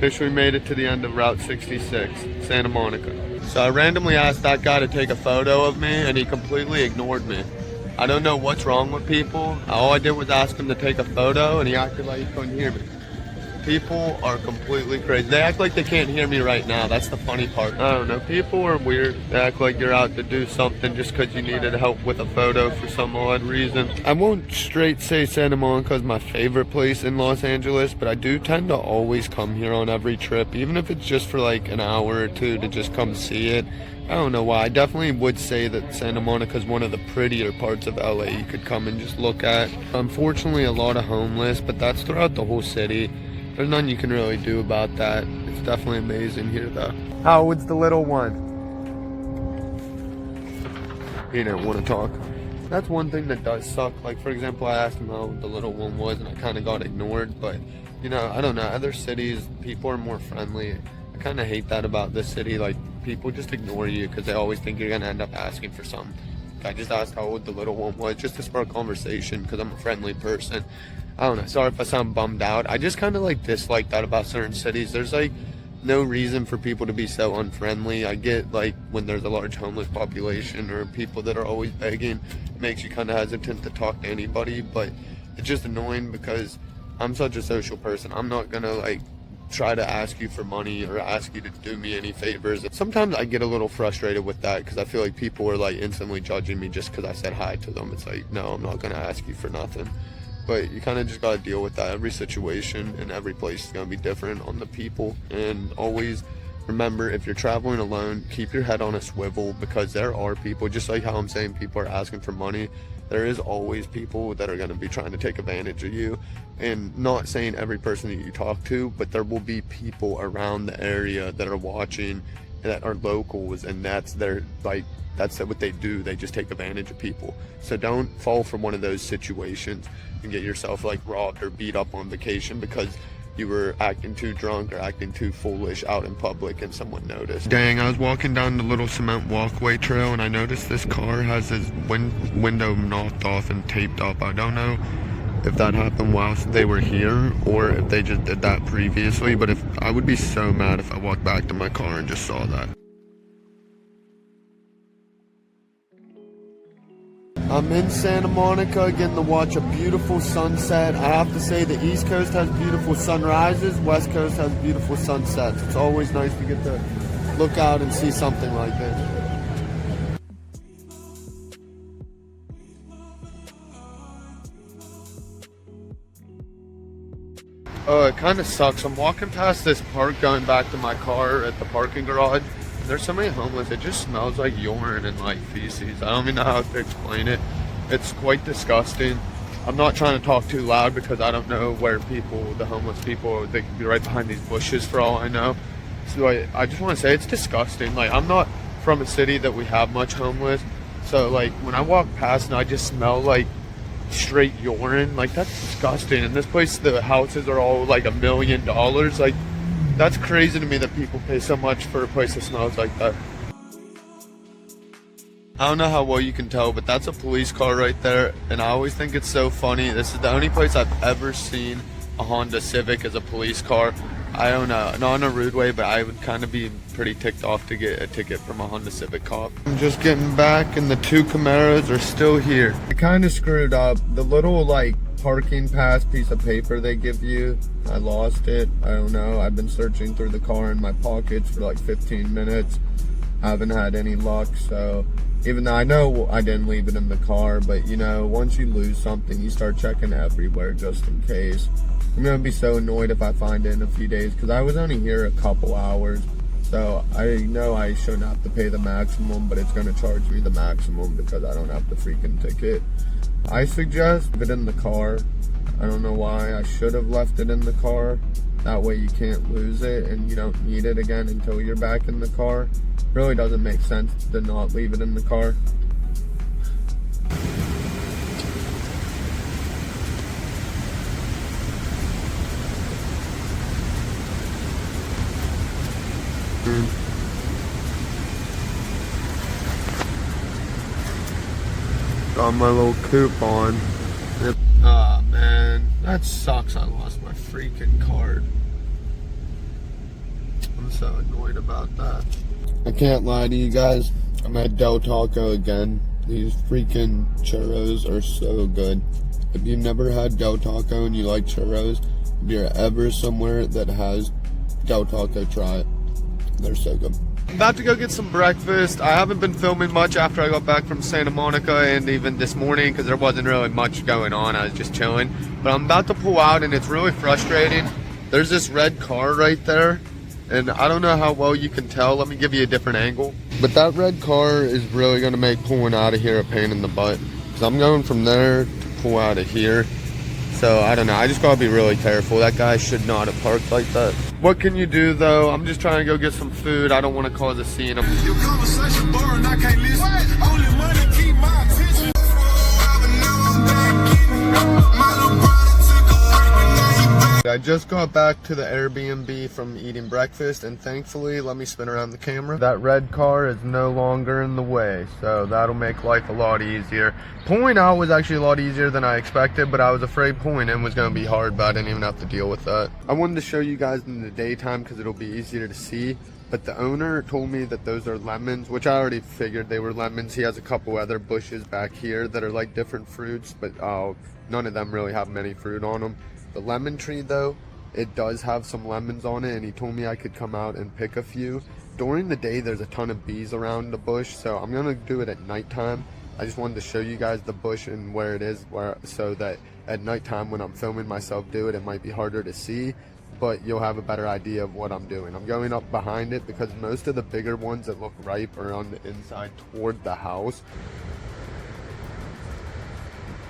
Officially made it to the end of Route 66, Santa Monica. So I randomly asked that guy to take a photo of me and he completely ignored me. I don't know what's wrong with people. All I did was ask him to take a photo and he acted like he couldn't hear me. People are completely crazy. They act like they can't hear me right now. That's the funny part. I don't know. People are weird. They act like you're out to do something just because you needed help with a photo for some odd reason. I won't straight say Santa Monica is my favorite place in Los Angeles, but I do tend to always come here on every trip, even if it's just for like an hour or two to just come see it. I don't know why. I definitely would say that Santa Monica is one of the prettier parts of LA you could come and just look at. Unfortunately, a lot of homeless, but that's throughout the whole city. There's nothing you can really do about that. It's definitely amazing here, though. How old's the little one? He didn't want to talk. That's one thing that does suck. Like, for example, I asked him how old the little one was, and I kind of got ignored. But, you know, I don't know. Other cities, people are more friendly. I kind of hate that about this city. Like, people just ignore you because they always think you're going to end up asking for something. I just asked how old the little one was just to spark conversation because I'm a friendly person. I don't know. Sorry if I sound bummed out. I just kind of like dislike that about certain cities. There's like no reason for people to be so unfriendly. I get like when there's a large homeless population or people that are always begging, it makes you kind of hesitant to talk to anybody. But it's just annoying because I'm such a social person. I'm not going to like try to ask you for money or ask you to do me any favors. Sometimes I get a little frustrated with that because I feel like people are like instantly judging me just because I said hi to them. It's like, no, I'm not going to ask you for nothing. But you kind of just got to deal with that. Every situation and every place is going to be different on the people. And always remember, if you're traveling alone, keep your head on a swivel because there are people, just like how I'm saying people are asking for money, there is always people that are going to be trying to take advantage of you. And not saying every person that you talk to, but there will be people around the area that are watching that are locals, and that's their, like, that's what they do. They just take advantage of people. So don't fall for one of those situations and get yourself like robbed or beat up on vacation because you were acting too drunk or acting too foolish out in public and someone noticed. Dang, I was walking down the little cement walkway trail and I noticed this car has his window knocked off and taped up. I don't know if that happened whilst they were here or if they just did that previously, but if I would be so mad if I walked back to my car and just saw that. I'm in Santa Monica getting to watch a beautiful sunset. I have to say the East Coast has beautiful sunrises, West Coast has beautiful sunsets. It's always nice to get to look out and see something like this. It kind of sucks. I'm walking past this park going back to my car at the parking garage. There's so many homeless. It just smells like urine and like feces. I don't even know how to explain it. It's quite disgusting. I'm not trying to talk too loud because I don't know where people, the homeless people, they could be right behind these bushes for all I know. So I just want to say it's disgusting. Like, I'm not from a city that we have much homeless. So like when I walk past and I just smell like straight urine, like that's disgusting. And this place, the houses are all like $1 million. Like, that's crazy to me that people pay so much for a place that smells like that. I don't know how well you can tell, but that's a police car right there. And I always think it's so funny. This is the only place I've ever seen a Honda Civic as a police car. I don't know, not in a rude way, but I would kind of be pretty ticked off to get a ticket from a Honda Civic cop. I'm just getting back and the two Camaros are still here. I kind of screwed up. The little like parking pass piece of paper they give you, I lost it. I don't know. I've been searching through the car in my pockets for like 15 minutes. Haven't had any luck, so even though I know I didn't leave it in the car, but you know, once you lose something, you start checking everywhere just in case. I'm gonna be so annoyed if I find it in a few days because I was only here a couple hours. So I know I shouldn't have to pay the maximum, but it's gonna charge me the maximum because I don't have the freaking ticket. I suggest leave it in the car. I don't know why. I should have left it in the car. That way you can't lose it and you don't need it again until you're back in the car. It really doesn't make sense to not leave it in the car. Got my little coupon. Ah, man, that sucks. I lost my freaking card. I'm so annoyed about that. I can't lie to you guys. I'm at Del Taco again. These freaking churros are so good. If you've never had Del Taco and you like churros, if you're ever somewhere that has Del Taco, try it. They're so good. I'm about to go get some breakfast. I haven't been filming much after I got back from Santa Monica and even this morning because there wasn't really much going on. I was just chilling. But I'm about to pull out and it's really frustrating. There's this red car right there. And I don't know how well you can tell. Let me give you a different angle. But that red car is really going to make pulling out of here a pain in the butt. Because I'm going from there to pull out of here. So I don't know. I just got to be really careful. That guy should not have parked like that. What can you do though? I'm just trying to go get some food. I don't want to cause a scene. Your conversation boring, I can't listen. Only money keep my attention. I just got back to the Airbnb from eating breakfast, and thankfully, let me spin around the camera. That red car is no longer in the way, so that'll make life a lot easier. Pulling out was actually a lot easier than I expected, but I was afraid pulling in was going to be hard, but I didn't even have to deal with that. I wanted to show you guys in the daytime because it'll be easier to see, but the owner told me that those are lemons, which I already figured they were lemons. He has a couple other bushes back here that are like different fruits, but none of them really have many fruit on them. The lemon tree though, it does have some lemons on it, and he told me I could come out and pick a few. During the day there's a ton of bees around the bush, so I'm gonna do it at nighttime. I just wanted to show you guys the bush and where it is, so that at nighttime when I'm filming myself do it, it might be harder to see, but you'll have a better idea of what I'm doing. I'm going up behind it because most of the bigger ones that look ripe are on the inside toward the house.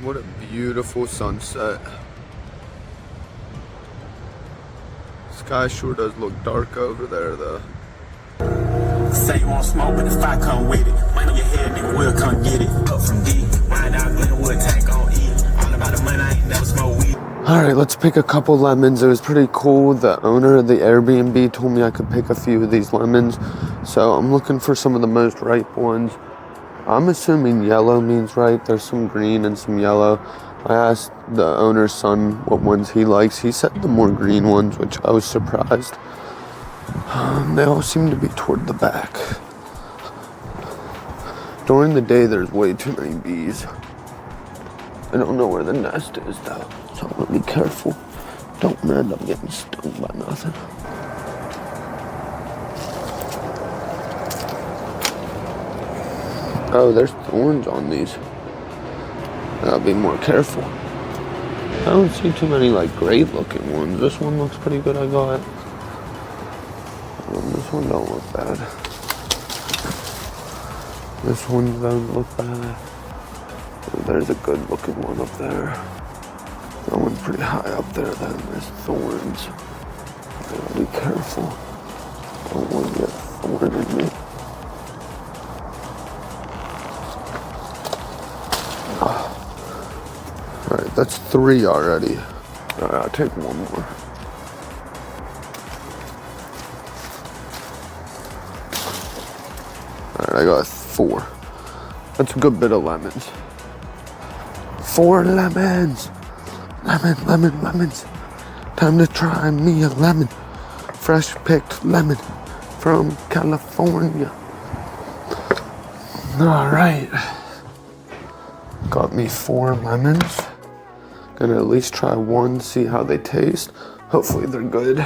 What a beautiful sunset. Sky sure does look dark over there though. Say you want smoke, but if I come with it, money your head, nigga, we'll come get it. Up from D, wind out Glenwood, tank on E. All about the money, I ain't never smoke weed. Alright, let's pick a couple lemons. It was pretty cool. The owner of the Airbnb told me I could pick a few of these lemons. So I'm looking for some of the most ripe ones. I'm assuming yellow means ripe. There's some green and some yellow. I asked the owner's son what ones he likes. He said the more green ones, which I was surprised. They all seem to be toward the back. During the day, there's way too many bees. I don't know where the nest is though, so I'm gonna be careful. Don't end up getting stung by nothing. Oh, there's thorns on these. I'll be more careful. I don't see too many like great looking ones. This one looks pretty good, I got. This one don't look bad. This one don't look bad. There's a good looking one up there. That one's pretty high up there then. There's thorns. I gotta be careful. Don't want to get thorn in me. Alright, that's 3 already. Alright, I'll take one more. Alright, I got 4. That's a good bit of lemons. 4 lemons! Lemons. Time to try me a lemon. Fresh picked lemon from California. Alright. Got me 4 lemons. Gonna at least try one, see how they taste. Hopefully they're good.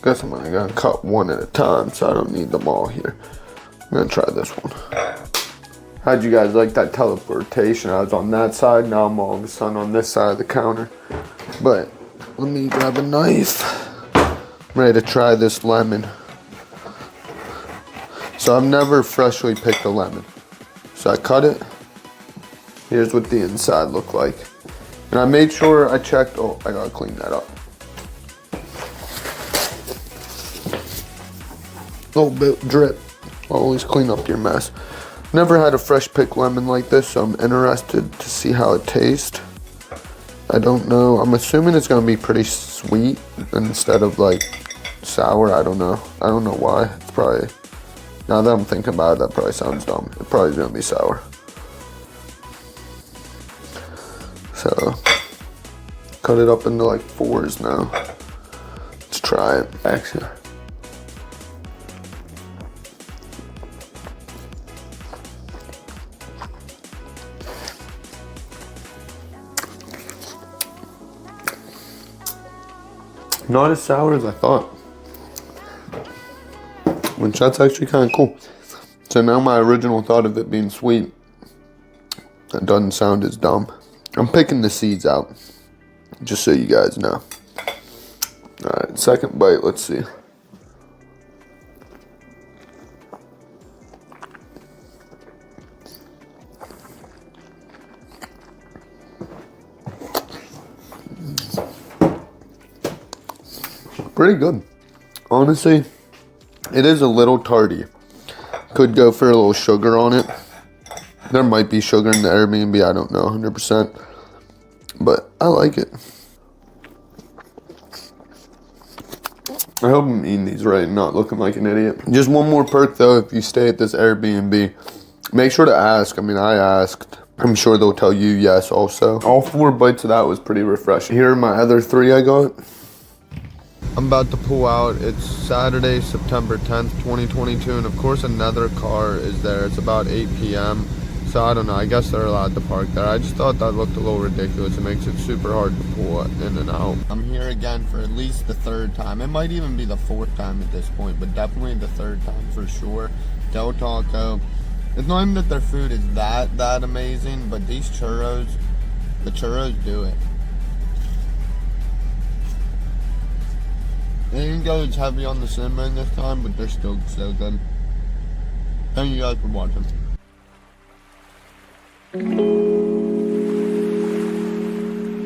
Guess I'm gonna cut one at a time, so I don't need them all here. I'm gonna try this one. How'd you guys like that teleportation? I was on that side, now I'm all of a sudden on this side of the counter. But let me grab a knife. I'm ready to try this lemon. So I've never freshly picked a lemon. So I cut it. Here's what the inside looked like. And I made sure I checked, oh, I gotta clean that up. Oh, bit drip. Always clean up your mess. Never had a fresh picked lemon like this, so I'm interested to see how it tastes. I don't know. I'm assuming it's gonna be pretty sweet instead of like sour. I don't know. I don't know why. It's probably Now that I'm thinking about it, that probably sounds dumb. It probably is gonna be sour. So, cut it up into like 4s now. Let's try it. Actually. Not as sour as I thought. Which that's actually kind of cool. So now my original thought of it being sweet, that doesn't sound as dumb. I'm picking the seeds out, just so you guys know. Alright, second bite, let's see. Pretty good. Honestly, it is a little tarty. Could go for a little sugar on it. There might be sugar in the Airbnb, I don't know 100%. But I like it. I hope I'm eating these right and not looking like an idiot. Just one more perk though, if you stay at this Airbnb, make sure to ask. I mean, I asked. I'm sure they'll tell you yes also. All 4 bites of that was pretty refreshing. Here are my other 3 I got. I'm about to pull out. It's Saturday, September 10th, 2022, and of course another car is there. It's about 8 p.m. So I don't know, I guess they're allowed to park there. I just thought that looked a little ridiculous. It makes it super hard to pull in and out. I'm here again for at least the 3rd time. It might even be the 4th time at this point, but definitely the 3rd time for sure. Del Taco. It's not even that their food is that amazing, but these churros, the churros do it. They didn't go as heavy on the cinnamon this time, but they're still so good. Thank you guys for watching.